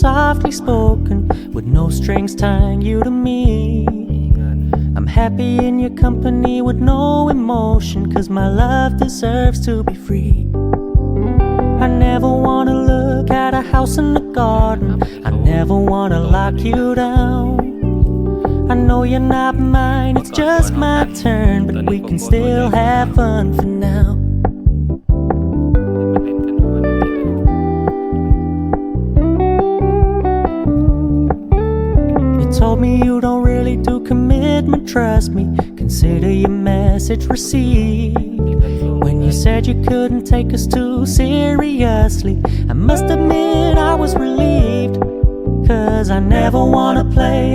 softly spoken, with no strings tying you to me. I'm happy in your company with no emotion, 'cause my love deserves to be free. I never wanna look at a house in the garden, I never wanna lock you down. I know you're not mine, it's just my turn, but we can still have fun for now. You told me you don't really do commitment, trust me, consider your message received. When you said you couldn't take us too seriously, I must admit I was relieved, 'cause I never wanna play